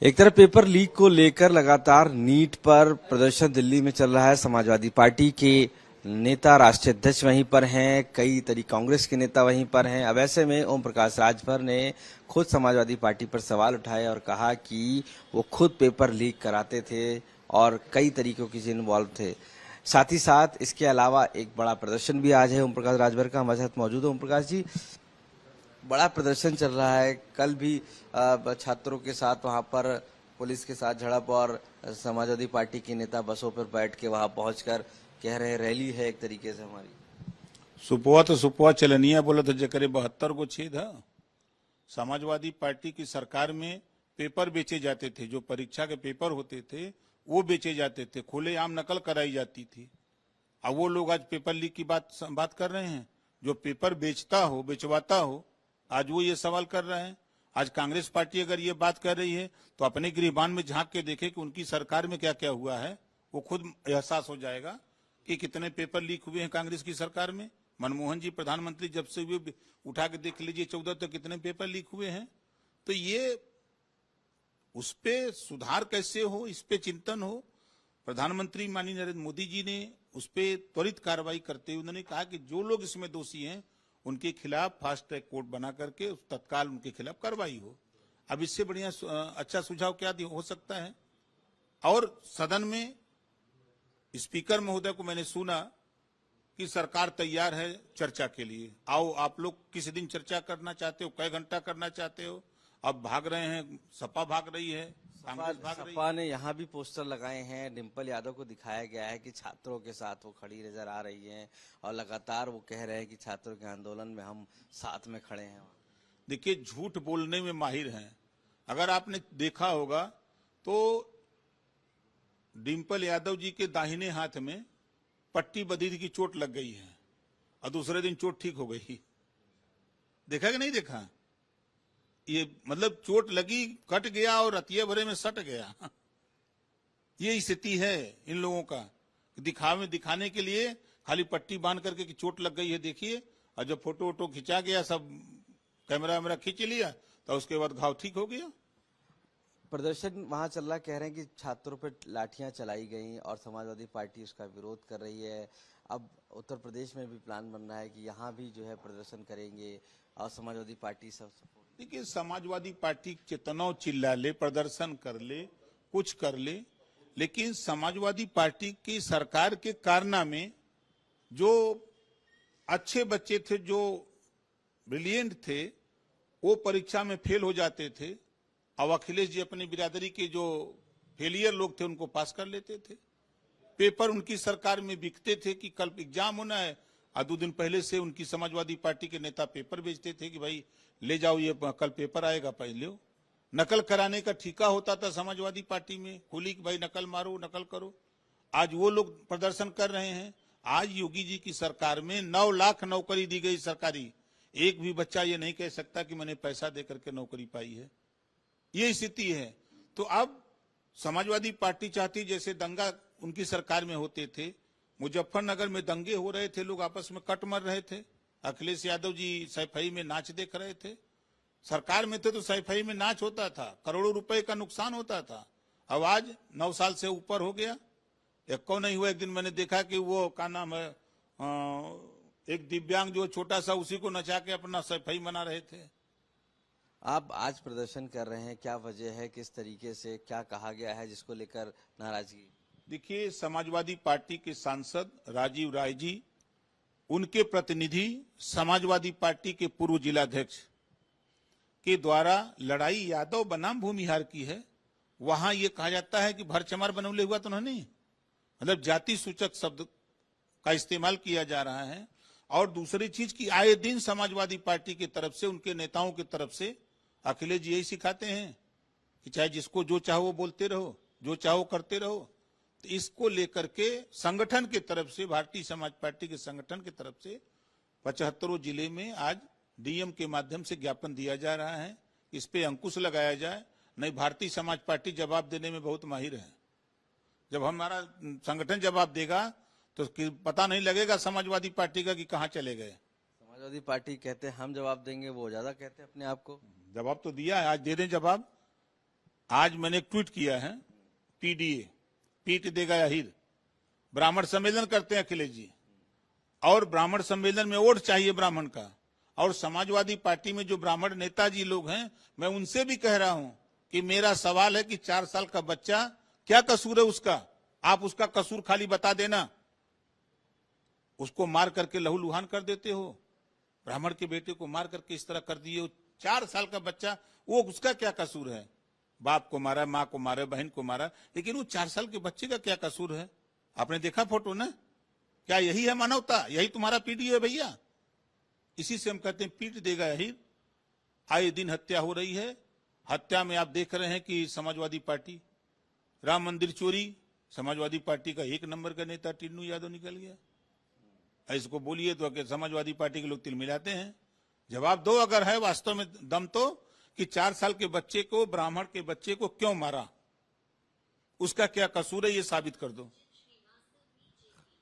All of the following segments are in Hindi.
एक तरफ पेपर लीक को लेकर लगातार नीट पर प्रदर्शन दिल्ली में चल रहा है। समाजवादी पार्टी के नेता, राष्ट्रीय अध्यक्ष वहीं पर हैं, कई कांग्रेस के नेता वहीं पर हैं। अब ऐसे में ओम प्रकाश राजभर ने खुद समाजवादी पार्टी पर सवाल उठाए और कहा कि वो खुद पेपर लीक कराते थे और कई तरीकों की इन्वॉल्व थे। साथ ही साथ इसके अलावा एक बड़ा प्रदर्शन भी आज है ओम प्रकाश राजभर का। हमारे साथ मौजूद है ओम प्रकाश जी। बड़ा प्रदर्शन चल रहा है, कल भी छात्रों के साथ वहां पर पुलिस के साथ झड़प और समाजवादी पार्टी के नेता बसों पर बैठ के वहां पहुंचकर कह रहे रैली है एक तरीके से हमारी। सुपुआ तो सुपुआ चलनिया बोला तो जकरे 72 को छेद है। समाजवादी पार्टी की सरकार में पेपर बेचे जाते थे, जो परीक्षा के पेपर होते थे वो बेचे जाते थे, खुलेआम नकल कराई जाती थी। अब वो लोग आज पेपर लीक की बात कर रहे हैं। जो पेपर बेचता हो, बेचवाता हो, आज वो ये सवाल कर रहे हैं। आज कांग्रेस पार्टी अगर ये बात कर रही है तो अपने गिरबान में झांक के देखे कि उनकी सरकार में क्या क्या हुआ है, वो खुद एहसास हो जाएगा कि कितने पेपर लीक हुए हैं कांग्रेस की सरकार में। मनमोहन जी प्रधानमंत्री जब से हुए, उठा के देख लीजिए 14 तो कितने पेपर लीक हुए हैं। तो ये उस पे सुधार कैसे हो, इस पे चिंतन हो। प्रधानमंत्री माननीय नरेंद्र मोदी जी ने उस पे त्वरित कार्रवाई करते हुए उन्होंने कहा कि जो लोग इसमें दोषी हैं उनके खिलाफ फास्ट ट्रैक कोर्ट बना करके तत्काल उनके खिलाफ कार्रवाई हो। अब इससे बढ़िया अच्छा सुझाव क्या हो सकता है। और सदन में स्पीकर महोदय को मैंने सुना कि सरकार तैयार है चर्चा के लिए। आओ, आप लोग किस दिन चर्चा करना चाहते हो, कई घंटा करना चाहते हो। अब भाग रहे हैं, सपा भाग रही है, कांग्रेस भाग रही है। सपा ने यहाँ भी पोस्टर लगाए हैं, डिम्पल यादव को दिखाया गया है कि छात्रों के साथ वो खड़ी नजर आ रही हैं और लगातार वो कह रहे हैं कि छात्रों के आंदोलन में हम साथ में खड़े हैं। देखिए, झूठ बोलने में माहिर हैं। अगर आपने देखा होगा तो डिम्पल यादव जी के दाहिने हाथ में पट्टी बधी थी कि चोट लग गई है और दूसरे दिन चोट ठीक हो गई। देखा कि नहीं देखा? ये मतलब चोट लगी, कट गया और रतिये भरे में सट गया। ये स्थिति है इन लोगों का। दिखाने के लिए खाली पट्टी बांध करके कि चोट लग गई है देखिए, और जब फोटो वोटो खिंचा गया, सब कैमरा वैमरा खींच लिया, तो उसके बाद घाव ठीक हो गया। प्रदर्शन वहां चल रहा, कह रहे हैं कि छात्रों पर लाठियां चलाई गई और समाजवादी पार्टी उसका विरोध कर रही है। अब उत्तर प्रदेश में भी प्लान बन रहा है कि यहाँ भी जो है प्रदर्शन करेंगे और समाजवादी पार्टी सब सपोर्ट। देखिए, समाजवादी पार्टी कितना चिल्ला ले, प्रदर्शन कर ले, कुछ कर ले, लेकिन समाजवादी पार्टी की सरकार के कारनामे जो अच्छे बच्चे थे, जो ब्रिलियंट थे, वो परीक्षा में फेल हो जाते थे। अब अखिलेश जी अपनी बिरादरी के जो फेलियर लोग थे उनको पास कर लेते थे। पेपर उनकी सरकार में बिकते थे कि कल एग्जाम होना है, और 2 दिन पहले से उनकी समाजवादी पार्टी के नेता पेपर बेचते थे कि भाई ले जाओ, ये कल पेपर आएगा, पहले लो। नकल कराने का ठेका होता था समाजवादी पार्टी में, खुली कि भाई नकल मारो, नकल करो। आज वो लोग प्रदर्शन कर रहे हैं। आज योगी जी की सरकार में 9 लाख नौकरी दी गई सरकारी। एक भी बच्चा ये नहीं कह सकता कि मैंने पैसा दे करके नौकरी पाई है। ये स्थिति है। तो अब समाजवादी पार्टी चाहती, जैसे दंगा उनकी सरकार में होते थे, मुजफ्फरनगर में दंगे हो रहे थे, लोग आपस में कट मर रहे थे, अखिलेश यादव जी सैफई में नाच देख रहे थे। सरकार में थे तो सैफई में नाच होता था, करोड़ों रुपए का नुकसान होता था। अब आज 9 साल से ऊपर हो गया, एक को नहीं हुआ। एक दिन मैंने देखा कि वो क्या नाम है, एक दिव्यांग जो छोटा सा, उसी को नचा के अपना सैफई मना रहे थे। आप आज प्रदर्शन कर रहे हैं, क्या वजह है, किस तरीके से, क्या कहा गया है जिसको लेकर नाराजगी? देखिए, समाजवादी पार्टी के सांसद राजीव राय जी, उनके प्रतिनिधि समाजवादी पार्टी के पूर्व जिलाध्यक्ष के द्वारा लड़ाई यादव बनाम भूमिहार की है। वहां यह कहा जाता है कि भरचमार बनौले हुआ तो नहीं, मतलब जाति सूचक शब्द का इस्तेमाल किया जा रहा है। और दूसरी चीज की आए दिन समाजवादी पार्टी की तरफ से, उनके नेताओं की तरफ से अखिलेश जी यही सिखाते हैं कि चाहे जिसको जो चाहो वो बोलते रहो, जो चाहो करते रहो। तो इसको लेकर के संगठन की तरफ से, भारतीय समाज पार्टी के संगठन की तरफ से 75 जिले में आज डीएम के माध्यम से ज्ञापन दिया जा रहा है। इस पे अंकुश लगाया जाए। नहीं, भारतीय समाज पार्टी जवाब देने में बहुत माहिर है। जब हमारा संगठन जवाब देगा तो पता नहीं लगेगा समाजवादी पार्टी का कि कहां चले गए। समाजवादी पार्टी कहते हैं हम जवाब देंगे, वो ज्यादा कहते हैं अपने आप को। जवाब तो दिया है, आज दे दें जवाब। आज मैंने एक ट्वीट किया है, पीडीए पीट देगा अहिर, ब्राह्मण सम्मेलन करते हैं अखिलेश जी, और ब्राह्मण सम्मेलन में वोट चाहिए ब्राह्मण का। और समाजवादी पार्टी में जो ब्राह्मण नेताजी लोग हैं, मैं उनसे भी कह रहा हूं कि मेरा सवाल है कि 4 साल का बच्चा, क्या कसूर है उसका? आप उसका कसूर खाली बता देना, उसको मार करके लहूलुहान कर देते हो। ब्राह्मण के बेटे को मार करके इस तरह कर दिए, 4 साल का बच्चा, वो उसका क्या कसूर है? बाप को मारा, माँ को मारा, बहन को मारा, लेकिन वो 4 साल के बच्चे का क्या कसूर है? आपने देखा फोटो ना? क्या यही है मानवता? यही तुम्हारा पीडीए है भैया? इसी से हम कहते हैं पीट देगा यही। आए दिन हत्या हो रही है। हत्या में आप देख रहे हैं कि समाजवादी पार्टी, राम मंदिर चोरी, समाजवादी पार्टी का 1 नंबर का नेता टिन्नू यादव निकल गया। इसको बोलिए तो कि समाजवादी पार्टी के लोग तिल मिलाते हैं। जवाब दो, अगर है वास्तव में दम तो, कि 4 साल के बच्चे को, ब्राह्मण के बच्चे को क्यों मारा, उसका क्या कसूर है, ये साबित कर दो।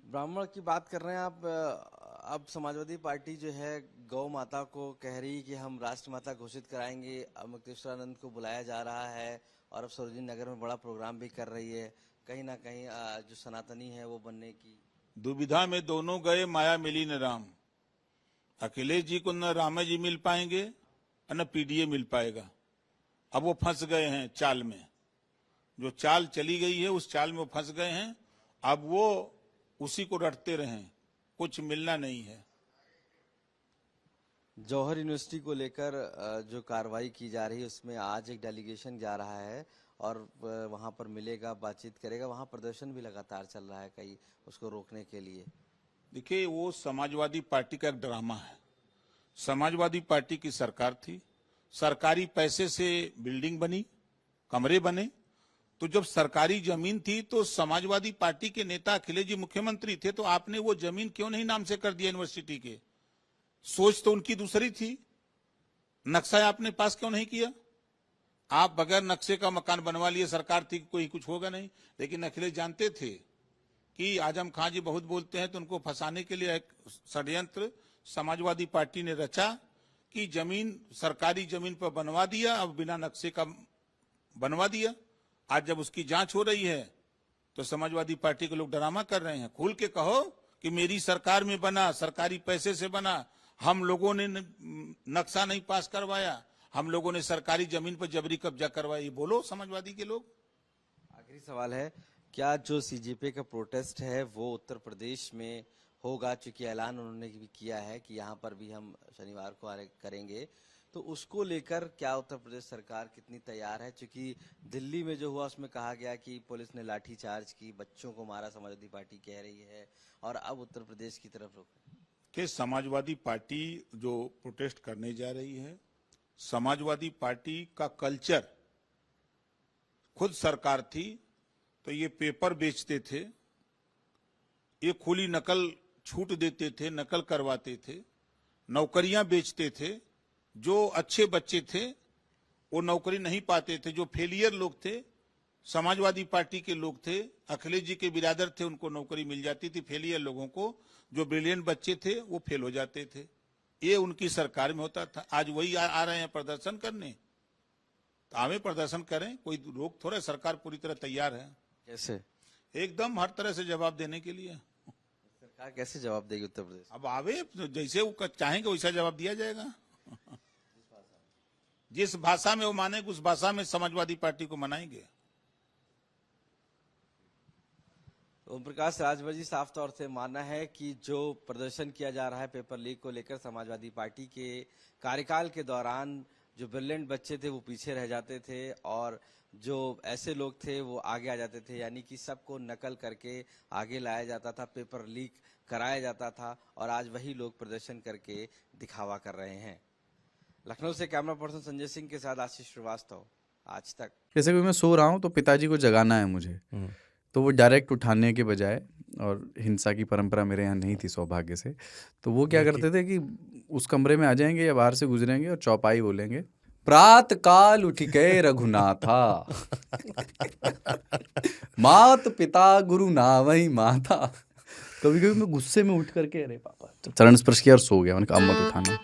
ब्राह्मण की बात कर रहे हैं आप। अब समाजवादी पार्टी जो है गौ माता को कह रही कि हम राष्ट्रमाता घोषित कराएंगे। अब मुक्तेश्वरानंद को बुलाया जा रहा है और अब सरोजिनी नगर में बड़ा प्रोग्राम भी कर रही है। कहीं ना कहीं जो सनातनी है वो बनने की दुविधा में दोनों गए, माया मिली न राम। अखिलेश जी को न राम जी मिल पाएंगे और न पीडीए मिल पाएगा। अब वो फंस गए हैं चाल में, जो चाल चली गई है उस चाल में वो फंस गए हैं। अब वो उसी को रटते रहें, कुछ मिलना नहीं है। जौहर यूनिवर्सिटी को लेकर जो कार्रवाई की जा रही है उसमें आज एक डेलीगेशन जा रहा है और वहां पर मिलेगा, बातचीत करेगा। वहां प्रदर्शन भी लगातार चल रहा है कई उसको रोकने के लिए। देखिए, वो समाजवादी पार्टी का एक ड्रामा है। समाजवादी पार्टी की सरकार थी, सरकारी पैसे से बिल्डिंग बनी, कमरे बने। तो जब सरकारी जमीन थी तो समाजवादी पार्टी के नेता अखिलेश जी मुख्यमंत्री थे, तो आपने वो जमीन क्यों नहीं नाम से कर दिया यूनिवर्सिटी के? सोच तो उनकी दूसरी थी, नक्शा आपने पास क्यों नहीं किया? आप बगैर नक्शे का मकान बनवा लिए, सरकार थी कोई कुछ होगा नहीं। लेकिन अखिलेश जानते थे कि आजम खान जी बहुत बोलते हैं, तो उनको फंसाने के लिए एक षड्यंत्र समाजवादी पार्टी ने रचा कि जमीन, सरकारी जमीन पर बनवा दिया, अब बिना नक्शे का बनवा दिया। आज जब उसकी जांच हो रही है तो समाजवादी पार्टी के लोग ड्रामा कर रहे हैं। खुल के कहो कि मेरी सरकार में बना, सरकारी पैसे से बना, हम लोगों ने नक्शा नहीं पास करवाया, हम लोगों ने सरकारी जमीन पर जबरी कब्जा करवाया, ये बोलो समाजवादी के लोग। आखिरी सवाल है, क्या जो सीजेपी का प्रोटेस्ट है वो उत्तर प्रदेश में होगा? चूंकि ऐलान उन्होंने भी किया है कि यहाँ पर भी हम शनिवार को करेंगे, तो उसको लेकर क्या उत्तर प्रदेश सरकार कितनी तैयार है? चूंकि दिल्ली में जो हुआ उसमें कहा गया कि पुलिस ने लाठीचार्ज की, बच्चों को मारा, समाजवादी पार्टी कह रही है, और अब उत्तर प्रदेश की तरफ रुख कि समाजवादी पार्टी जो प्रोटेस्ट करने जा रही है, समाजवादी पार्टी का कल्चर, खुद सरकार थी तो ये पेपर बेचते थे, ये खुली नकल छूट देते थे, नकल करवाते थे, नौकरियां बेचते थे। जो अच्छे बच्चे थे वो नौकरी नहीं पाते थे, जो फेलियर लोग थे, समाजवादी पार्टी के लोग थे, अखिलेश जी के बिरादर थे, उनको नौकरी मिल जाती थी। फेलियर लोगों को, जो ब्रिलियंट बच्चे थे वो फेल हो जाते थे। ये उनकी सरकार में होता था। आज वही आ रहे हैं प्रदर्शन करने, तो आवे प्रदर्शन करें, कोई रोक थोड़ा। सरकार पूरी तरह तैयार है। कैसे? एकदम हर तरह से जवाब देने के लिए। सरकार कैसे जवाब देगी उत्तर प्रदेश? अब आवे, जैसे वो चाहेंगे वैसा जवाब दिया जाएगा। जिस भाषा में वो मानेंगे उस भाषा में समाजवादी पार्टी को मनाएंगे। ओम प्रकाश राजभर जी, साफ तौर से मानना है कि जो प्रदर्शन किया जा रहा है पेपर लीक को लेकर, समाजवादी पार्टी के कार्यकाल के दौरान जो ब्रिलियंट बच्चे थे वो पीछे रह जाते थे और जो ऐसे लोग थे वो आगे आ जाते थे, यानी कि सबको नकल करके आगे लाया जाता था, पेपर लीक कराया जाता था, और आज वही लोग प्रदर्शन करके दिखावा कर रहे हैं। लखनऊ से कैमरा पर्सन संजय सिंह के साथ आशीष श्रीवास्तव, आज तक। जैसे कि मैं सो रहा हूँ तो पिताजी को जगाना है मुझे, तो वो डायरेक्ट उठाने के बजाय, और हिंसा की परंपरा मेरे यहाँ नहीं थी सौभाग्य से, तो वो क्या करते थे कि उस कमरे में आ जाएंगे या बाहर से गुजरेंगे और चौपाई बोलेंगे, प्रात काल उठ के रघुनाथा मात पिता गुरु नावई माता। कभी कभी मैं गुस्से में उठ करके अरे पापा, चरण स्पर्श किया और सो गया। मैंने कहा अब मत उठाना।